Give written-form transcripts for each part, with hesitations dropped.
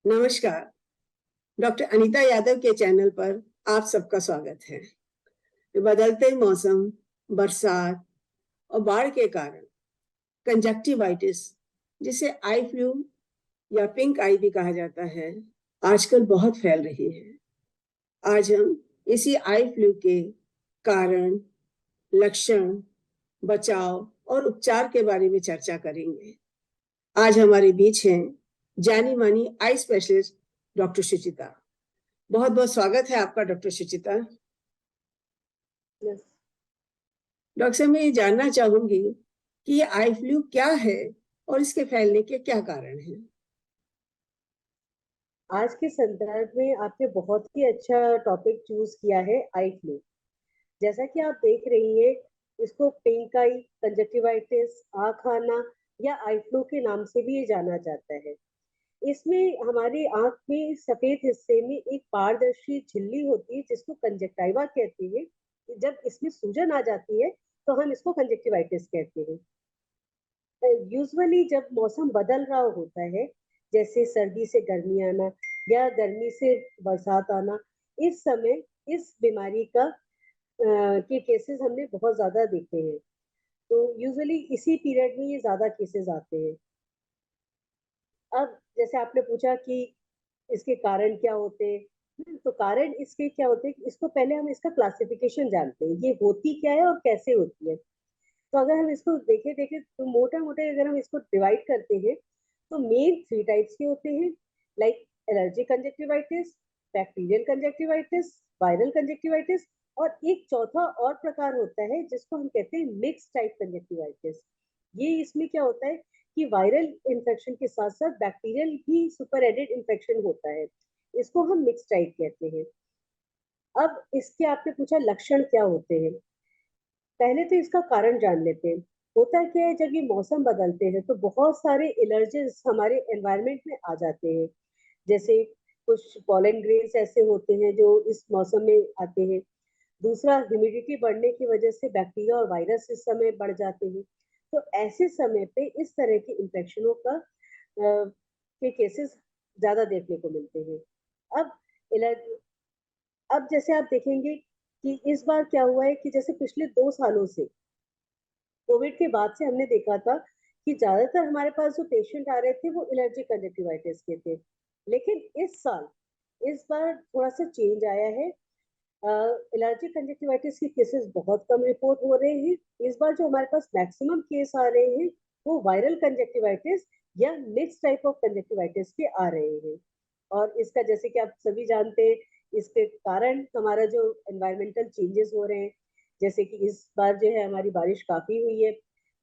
नमस्कार। डॉक्टर अनीता यादव के चैनल पर आप सबका स्वागत है। बदलते मौसम, बरसात और बाढ़ के कारण कंजक्टिवाइटिस, जिसे आई फ्लू या पिंक आई भी कहा जाता है, आजकल बहुत फैल रही है। आज हम इसी आई फ्लू के कारण, लक्षण, बचाव और उपचार के बारे में चर्चा करेंगे। आज हमारे बीच हैं जानी मानी आई स्पेशलिस्ट डॉक्टर सुचिता। बहुत बहुत स्वागत है आपका डॉक्टर सुचिता। डॉक्टर साहब, मैं ये जानना चाहूंगी कि ये आई फ्लू क्या है और इसके फैलने के क्या कारण हैं। आज के संदर्भ में आपने बहुत ही अच्छा टॉपिक चूज किया है, आई फ्लू। जैसा कि आप देख रही हैं, इसको पिंक आई, कंजक्टिवाइटिस, आँख आना या आई फ्लू के नाम से भी ये जाना जाता है। इसमें हमारी आँख में सफेद हिस्से में एक पारदर्शी झिल्ली होती है जिसको कंजक्टिवा कहते हैं। जब इसमें सूजन आ जाती है तो हम इसको कंजक्टिवाइटिस कहते हैं। यूजुअली जब मौसम बदल रहा होता है, जैसे सर्दी से गर्मी आना या गर्मी से बरसात आना, इस समय इस बीमारी का के केसेस हमने बहुत ज्यादा देखे हैं। तो यूजुअली इसी पीरियड में ये ज्यादा केसेस आते हैं। अब जैसे आपने पूछा कि इसके कारण क्या होते हैं, तो कारण इसके क्या होते हैं, इसको पहले हम इसका क्लासिफिकेशन जानते हैं, ये होती क्या है और कैसे होती है। तो अगर हम इसको देखें देखें तो मोटा मोटा अगर हम इसको डिवाइड करते हैं तो मेन 3 टाइप्स के होते हैं, like allergy conjunctivitis, bacterial conjunctivitis, viral conjunctivitis, और एक चौथा और प्रकार होता है जिसको हम कहते हैं मिक्स टाइप कंजक्टिवाइटिस। ये इसमें क्या होता है कि वायरल इन्फेक्शन के साथ साथ बैक्टीरियल भी सुपर एडेड इन्फेक्शन होता है, इसको हम मिक्स टाइप कहते हैं। अब इसके आपने पूछा लक्षण क्या होते हैं, पहले तो इसका कारण जान लेते हैं। होता क्या है, जब ये मौसम बदलते हैं तो बहुत सारे एलर्जेंस हमारे एनवायरनमेंट में आ जाते हैं। जैसे कुछ पॉलन ग्रेन्स ऐसे होते हैं जो इस मौसम में आते हैं। दूसरा, ह्यूमिडिटी बढ़ने की वजह से बैक्टीरिया और वायरस इस समय बढ़ जाते हैं। तो ऐसे समय पे इस तरह के इन्फेक्शनों का के केसेस ज्यादा देखने को मिलते हैं। अब एलर्जी, अब जैसे आप देखेंगे कि इस बार क्या हुआ है कि जैसे पिछले 2 सालों से, कोविड के बाद से हमने देखा था कि ज्यादातर हमारे पास जो पेशेंट आ रहे थे वो एलर्जी कंजक्टिवाइटिस के थे। लेकिन इस साल, इस बार थोड़ा सा चेंज आया है। एलर्जी कंजक्टिवाइटिस के केसेस बहुत कम रिपोर्ट हो रहे हैं। इस बार जो हमारे पास मैक्सिमम केस आ रहे हैं वो वायरल कंजक्टिवाइटिस या मिक्स टाइप ऑफ कंजक्टिवाइटिस के आ रहे हैं। और इसका जैसे कि आप सभी जानते हैं, इसके कारण हमारा जो एनवायरमेंटल चेंजेस हो रहे हैं, जैसे कि इस बार जो है हमारी बारिश काफी हुई है।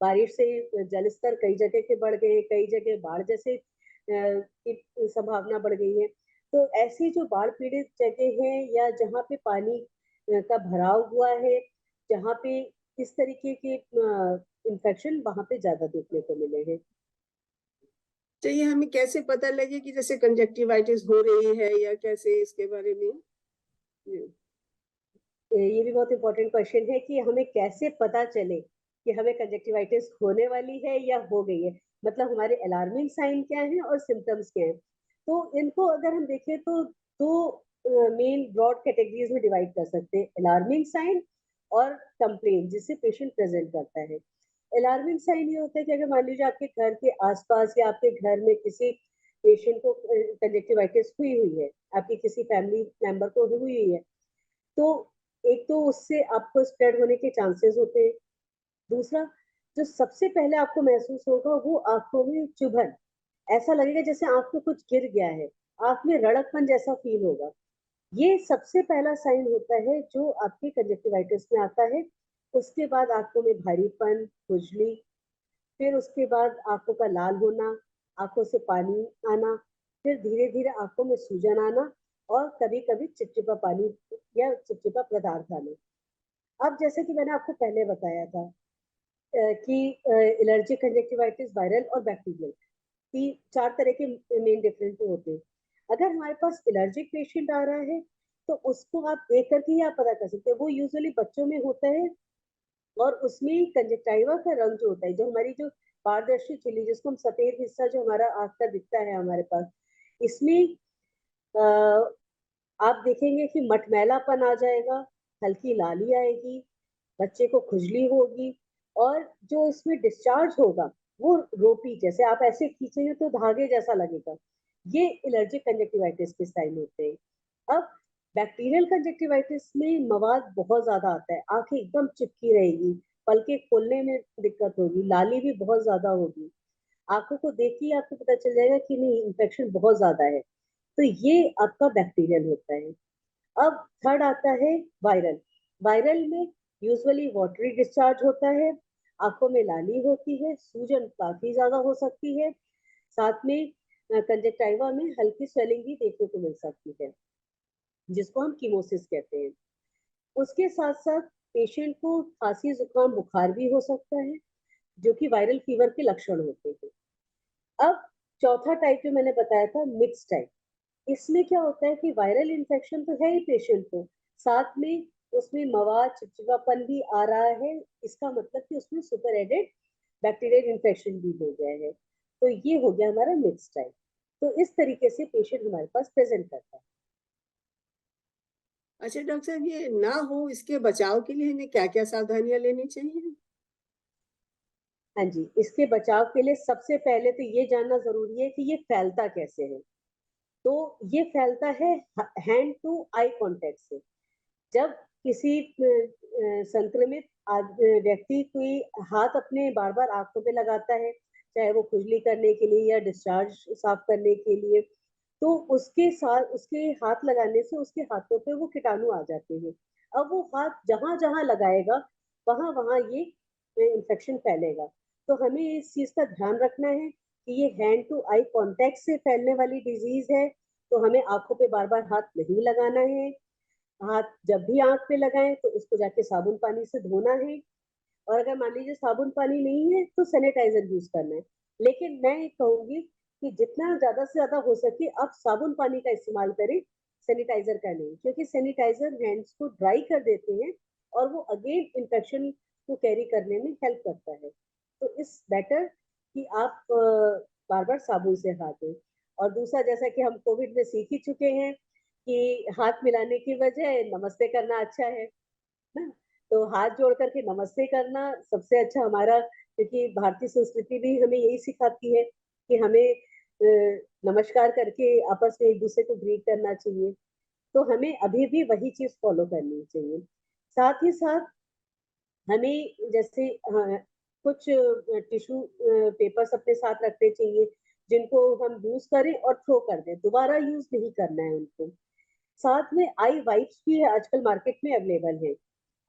बारिश से जल स्तर कई जगह के बढ़ गए, कई जगह बाढ़ जैसे की संभावना बढ़ गई है। तो ऐसी जो बाढ़ पीड़ित जगह है या जहाँ पे पानी का भराव हुआ है, जहाँ पे इस तरीके के इन्फेक्शन वहां पे ज्यादा देखने को मिले हैं। तो ये हमें कैसे पता लगे कि जैसे कंजक्टिवाइटिस हो रही है या कैसे, इसके बारे में? ये भी बहुत इंपॉर्टेंट क्वेश्चन है कि हमें कैसे पता चले कि हमें कंजक्टिवाइटिस होने वाली है या हो गई है। मतलब हमारे अलार्मिंग साइन क्या है और सिम्टम्स क्या है। तो इनको अगर हम देखें तो दो मेन ब्रॉड कैटेगरीज में डिवाइड कर सकते हैं, अलार्मिंग साइन और कंप्लेन जिससे पेशेंट प्रेजेंट करता है। अलार्मिंग साइन ये होता है कि अगर मान लीजिए आपके घर के आसपास या आपके घर में किसी पेशेंट को कंजक्टिवाइटिस हुई हुई है, आपकी किसी फैमिली मेंबर को हुई हुई है, तो एक तो उससे आपको स्प्रेड होने के चांसेस होते हैं। दूसरा, जो सबसे पहले आपको महसूस होगा वो आंखों में चुभन, ऐसा लगेगा जैसे आंख में कुछ गिर गया है, आंख में रड़कपन जैसा फील होगा। ये सबसे पहला साइन होता है जो आपके कंजक्टिवाइटिस में आता है। उसके बाद आंखों में भारीपन, खुजली, फिर उसके बाद आंखों का लाल होना, आंखों से पानी आना, फिर धीरे धीरे आंखों में सूजन आना, और कभी कभी चिपचिपा पानी या चिपचिपा पदार्थ आना। अब जैसे कि मैंने आपको पहले बताया था कि एलर्जी कंजक्टिवाइटिस वायरल और बैक्टीरियल, 4 तरह के मेन डिफरेंट होते हैं। अगर हमारे पास एलर्जिक पेशेंट आ रहा है तो उसको आप देख करके ही आप पता कर सकते हैं। वो यूजुअली बच्चों में होता है, और उसमें कंजक्टिवा का रंग जो होता है, जो हमारी जो पारदर्शी झिल्ली जिसको हम सफेद हिस्सा जो हमारा आँख का दिखता है हमारे पास, इसमें अ, आप देखेंगे कि मटमैलापन आ जाएगा, हल्की लाली आएगी, बच्चे को खुजली होगी और जो इसमें डिस्चार्ज होगा वो रोपी, जैसे आप ऐसे खींचेंगे तो धागे जैसा लगेगा। ये एलर्जिक कंजक्टिवाइटिस के साइन होते हैं। अब बैक्टीरियल कंजक्टिवाइटिस में मवाद बहुत ज्यादा आता है, आंखें एकदम चिपकी रहेगी, पलके खोलने में दिक्कत होगी, लाली भी बहुत ज्यादा होगी, आंखों को देख के ही आपको पता चल जाएगा कि नहीं इन्फेक्शन बहुत ज्यादा है। तो ये आपका बैक्टीरियल होता है। अब थर्ड आता है वायरल। वायरल में यूजुअली वाटरी डिस्चार्ज होता है, आंखों में लाली होती है, सूजन काफी ज्यादा हो सकती है, साथ में कंजक्टाइवा में हल्की स्वेलिंग भी देखने को मिल सकती है, जिसको हम कीमोसिस कहते हैं। उसके साथ साथ पेशेंट को खांसी जुकाम बुखार भी हो सकता है, जो कि वायरल फीवर के लक्षण होते हैं। अब चौथा टाइप जो मैंने बताया था मिक्स टाइप, इसमें क्या होता है कि वायरल इन्फेक्शन तो है ही पेशेंट को, साथ में उसमें मवाद चिपचिपापन भी आ रहा है, इसका मतलब कि उसमें सुपर एडेड बैक्टीरियल इन्फेक्शन भी हो गया है। तो ये हो गया हमारा मिक्स टाइप। तो इस तरीके से पेशेंट हमारे पास प्रेजेंट करता है। अच्छा डॉक्टर साहब, ये ना हो इसके बचाव के लिए हमें क्या-क्या सावधानियाँ लेनी चाहिए? हाँ जी, इसके बचाव के लिए सबसे पहले तो ये जानना जरूरी है कि ये फैलता कैसे है। तो ये फैलता है हैंड टू आई कांटेक्ट से। जब किसी संक्रमित व्यक्ति कोई हाथ अपने बार बार आंखों पे लगाता है, चाहे वो खुजली करने के लिए या डिस्चार्ज साफ करने के लिए, तो उसके साथ उसके हाथ लगाने से उसके हाथों पे वो कीटाणु आ जाते हैं। अब वो हाथ जहां जहां लगाएगा वहां वहां ये इन्फेक्शन फैलेगा। तो हमें इस चीज का ध्यान रखना है कि ये हैंड टू आई कांटेक्ट से फैलने वाली डिजीज है। तो हमें आंखों पे बार बार हाथ नहीं लगाना है। हाथ जब भी आंख पे लगाएं तो उसको जाके साबुन पानी से धोना है, और अगर मान लीजिए साबुन पानी नहीं है तो सैनिटाइजर यूज करना है। लेकिन मैं ये कहूंगी कि जितना ज्यादा से ज्यादा हो सके आप साबुन पानी का इस्तेमाल करें, सैनिटाइजर का नहीं, क्योंकि सैनिटाइजर हैंड्स को ड्राई कर देते हैं और वो अगेन इन्फेक्शन को कैरी करने में हेल्प करता है। तो इस बेटर कि आप बार बार साबुन से हाथ धोएं। और दूसरा, जैसा कि हम कोविड में सीख ही चुके हैं कि हाथ मिलाने की बजाय नमस्ते करना अच्छा है ना। तो हाथ जोड़ करके नमस्ते करना सबसे अच्छा हमारा, क्योंकि भारतीय संस्कृति भी हमें यही सिखाती है कि हमें नमस्कार करके आपस में एक दूसरे को ग्रीट करना चाहिए। तो हमें अभी भी वही चीज फॉलो करनी चाहिए। साथ ही साथ हमें जैसे कुछ टिश्यू पेपर्स अपने साथ रखने चाहिए, जिनको हम यूज करें और थ्रो कर दें, दोबारा यूज नहीं करना है उनको। साथ में आई वाइप्स भी है, आजकल मार्केट में अवेलेबल है,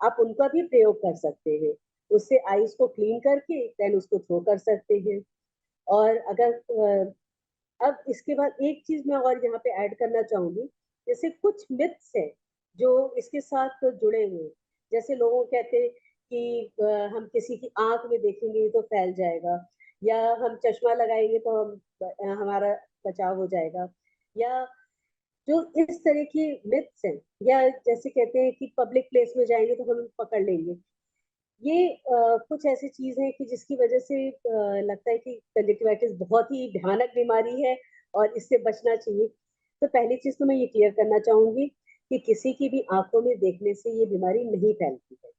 आप उनका भी प्रयोग कर सकते हैं। उससे आईज को क्लीन करके देन उसको थ्रो कर सकते हैं। और अगर अब इसके बाद एक चीज मैं और यहाँ पे ऐड करना चाहूंगी, जैसे कुछ मिथ्स है जो इसके साथ जुड़े हुए हैं। जैसे लोगों कहते हैं कि हम किसी की आंख में देखेंगे तो फैल जाएगा, या हम चश्मा लगाएंगे तो हमारा बचाव हो जाएगा, या जो इस तरह की मिथ्स हैं, या जैसे कहते हैं कि पब्लिक प्लेस में जाएंगे तो हम पकड़ लेंगे। ये कुछ ऐसी चीज है कि जिसकी वजह से लगता है कि कंजक्टिवाइटिस बहुत ही भयानक बीमारी है और इससे बचना चाहिए। तो पहली चीज तो मैं ये क्लियर करना चाहूंगी कि किसी की भी आंखों में देखने से ये बीमारी नहीं फैलती है।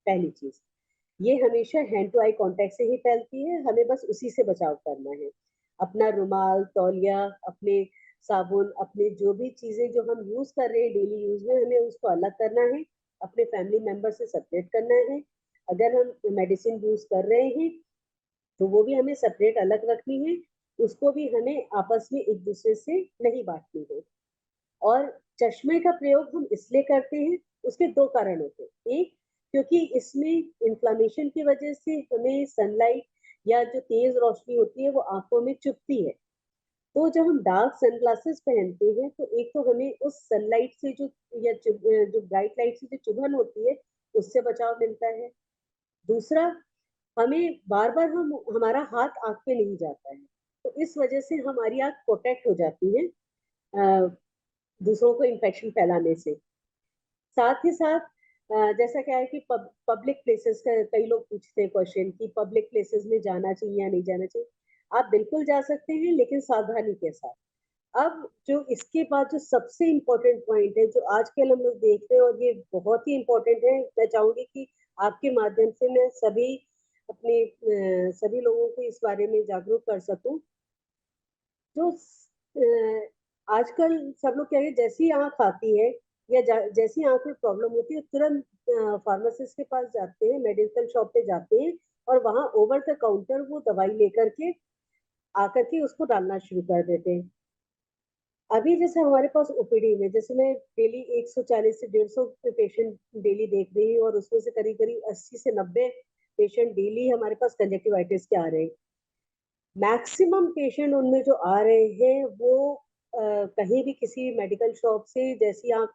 पहली चीज, ये हमेशा हैंड टू आई कांटेक्ट से ही फैलती है, हमें बस उसी से बचाव करना है। अपना रुमाल, तौलिया, अपने साबुन, अपने जो भी चीजें जो हम यूज कर रहे हैं डेली यूज में, हमें उसको अलग करना है, अपने फैमिली मेंबर से सेपरेट करना है। अगर हम मेडिसिन यूज कर रहे हैं तो वो भी हमें सेपरेट अलग रखनी है, उसको भी हमें आपस में एक दूसरे से नहीं बांटनी है। और चश्मे का प्रयोग हम इसलिए करते हैं, उसके दो कारण होते हैं। एक, क्योंकि इसमें इन्फ्लामेशन की वजह से हमें सनलाइट या जो तेज रोशनी होती है वो आंखों में चुभती है। तो जब हम डार्क सनग्लासेस पहनते हैं तो एक तो हमें उस सनलाइट से जो या जो ब्राइट लाइट से जो चुभन होती है उससे बचाव मिलता है। दूसरा, हमें बार बार हम हमारा हाथ आंख पे नहीं जाता है, तो इस वजह से हमारी आंख प्रोटेक्ट हो जाती है दूसरों को इन्फेक्शन फैलाने से। साथ ही साथ जैसा क्या है कि पब्लिक प्लेसेस का कई लोग पूछते हैं क्वेश्चन कि पब्लिक प्लेसेस में जाना चाहिए या नहीं जाना चाहिए। आप बिल्कुल जा सकते हैं, लेकिन सावधानी के साथ। अब जो इसके बाद जो सबसे इम्पोर्टेंट पॉइंट है जो आजकल हम लोग देख रहे हैं और ये बहुत ही इम्पोर्टेंट है, मैं चाहूंगी कि आपके माध्यम से मैं सभी लोगों को इस बारे में जागरूक कर सकूं। जो आजकल सब लोग कह रहे हैं जैसी आंख आती है या जैसी आंख में प्रॉब्लम होती है तुरंत फार्मासिस्ट के पास जाते हैं, मेडिकल शॉप पे जाते हैं और वहां ओवर द काउंटर वो दवाई लेकर के आकर के उसको डालना शुरू कर देते हैं। अभी जैसे हमारे पास ओपीडी में जैसे मैं डेली 140 से 150 पेशेंट डेली देख रही हूँ और उसमें से करीब करीब 80 से 90 पेशेंट डेली हमारे पास कंजक्टिवाइटिस के आ रहे हैं। मैक्सिमम पेशेंट उनमें जो आ रहे हैं वो कहीं भी किसी मेडिकल शॉप से जैसी आंख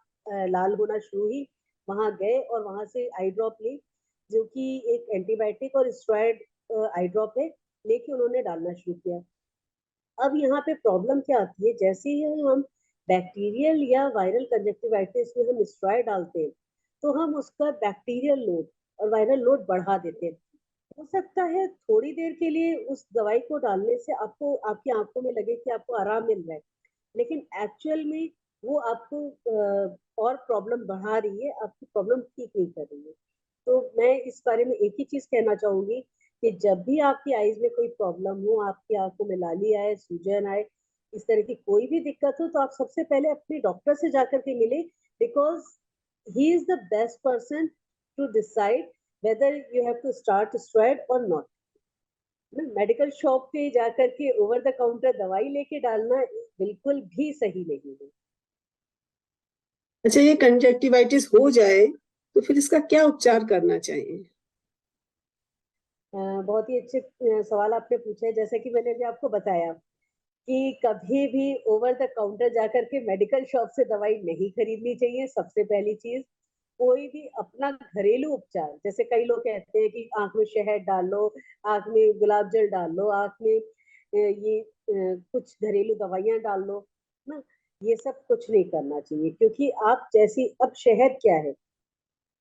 लाल होना शुरू हुई वहां गए और वहां से आई ड्रॉप ली, जो कि एक एंटीबायोटिक और स्टेरॉइड आई ड्रॉप है, लेके उन्होंने डालना शुरू किया। अब यहाँ पे प्रॉब्लम क्या आती है, जैसे ही हम बैक्टीरियल या वायरल कंजक्टिवाइटिस में हम स्टेरॉइड डालते हैं तो हम उसका बैक्टीरियल लोड और वायरल लोड बढ़ा देते हैं। हो सकता है थोड़ी देर के लिए उस दवाई को डालने से आपको आपकी आंखों में लगे कि आपको आराम मिल रहा है, लेकिन एक्चुअल में वो आपको और प्रॉब्लम बढ़ा रही है, आपकी प्रॉब्लम ठीक नहीं कर रही है। तो मैं इस बारे में एक ही चीज कहना चाहूंगी कि जब भी आपकी आईज में कोई प्रॉब्लम हो, आपकी आंखों में लाली आए, सूजन आए, इस तरह की कोई भी दिक्कत हो, तो आप सबसे पहले अपने डॉक्टर से जाकर के मिले, because he is the best person to decide whether you have to start steroid or not. Medical shop पे जाकर के ओवर द काउंटर दवाई लेके डालना बिल्कुल भी सही नहीं है। अच्छा, ये कंजक्टिवाइटिस हो जाए तो फिर इसका क्या उपचार करना चाहिए? बहुत ही अच्छे सवाल आपने पूछा है। जैसे कि मैंने भी आपको बताया कि कभी भी ओवर द काउंटर जाकर के मेडिकल शॉप से दवाई नहीं खरीदनी चाहिए। सबसे पहली चीज, कोई भी अपना घरेलू उपचार, जैसे कई लोग कहते हैं कि आंख में शहद डाल लो, आंख में गुलाब जल डाल लो, आंख में कुछ घरेलू दवाइयां डाल लो ना, ये सब कुछ नहीं करना चाहिए। क्योंकि आप जैसी, अब शहद क्या है,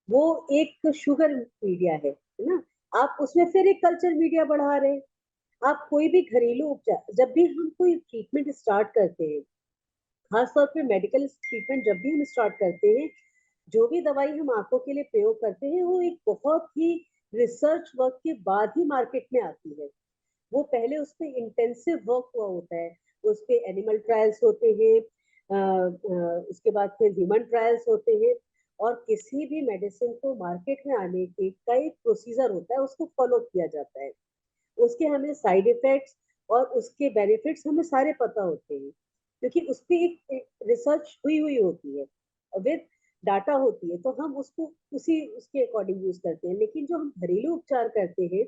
वो एक शुगर मीडिया है ना, आप उसमें फिर एक कल्चर मीडिया बढ़ा रहे हैं। आप कोई भी घरेलू उपचार, जब भी हम कोई ट्रीटमेंट स्टार्ट करते हैं, खासतौर पे मेडिकल ट्रीटमेंट जब भी हम स्टार्ट करते हैं, जो भी दवाई हम आंखों के लिए प्रयोग करते हैं वो एक बहुत ही रिसर्च वर्क के बाद ही मार्केट में आती है। वो पहले उस पर इंटेंसिव वर्क हुआ होता है, उस पे एनिमल ट्रायल्स होते हैं, उसके बाद फिर ह्यूमन ट्रायल्स होते हैं, और किसी भी मेडिसिन को मार्केट में आने के कई प्रोसीजर होता है, उसको फॉलो किया जाता है। उसके हमें साइड इफेक्ट्स और उसके बेनिफिट्स हमें सारे पता होते हैं, क्योंकि उस पर एक रिसर्च हुई हुई होती है विद डाटा होती है, तो हम उसको उसी उसके अकॉर्डिंग यूज करते हैं। लेकिन जो हम घरेलू उपचार करते हैं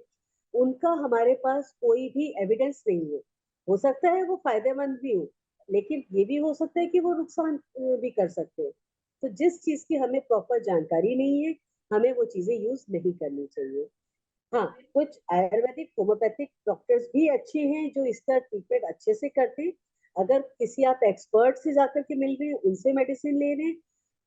उनका हमारे पास कोई भी एविडेंस नहीं है। हो सकता है वो फायदेमंद भी हो, लेकिन ये भी हो सकता है कि वो नुकसान भी कर सकते हैं। तो जिस चीज की हमें प्रॉपर जानकारी नहीं है, हमें वो चीजें यूज नहीं करनी चाहिए। हाँ, कुछ आयुर्वेदिक होम्योपैथिक डॉक्टर्स भी अच्छे हैं जो इसका ट्रीटमेंट अच्छे से करते हैं। अगर किसी आप एक्सपर्ट से जाकर के मिल रहे हैं, उनसे मेडिसिन ले रहे हैं,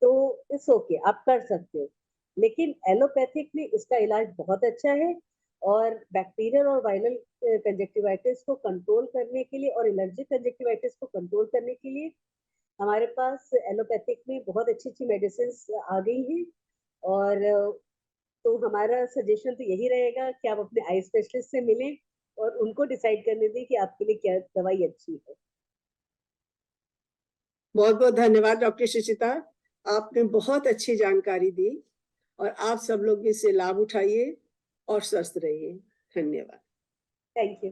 तो इट्स ओके, आप कर सकते हो। लेकिन एलोपैथिक में इसका इलाज बहुत अच्छा है, और बैक्टीरियल और वायरल कंजक्टिवाइटिस को कंट्रोल करने के लिए और एलर्जिक कंजक्टिवाइटिस को कंट्रोल करने के लिए हमारे पास एलोपैथिक में बहुत अच्छी अच्छी मेडिसिन आ गई हैं। और तो हमारा सजेशन तो यही रहेगा कि आप अपने आई स्पेशलिस्ट से मिलें और उनको डिसाइड करने दें कि आपके लिए क्या दवाई अच्छी है। बहुत बहुत धन्यवाद डॉक्टर सुचिता, आपने बहुत अच्छी जानकारी दी और आप सब लोग इससे लाभ उठाइए और स्वस्थ रहिए। धन्यवाद। Thank you.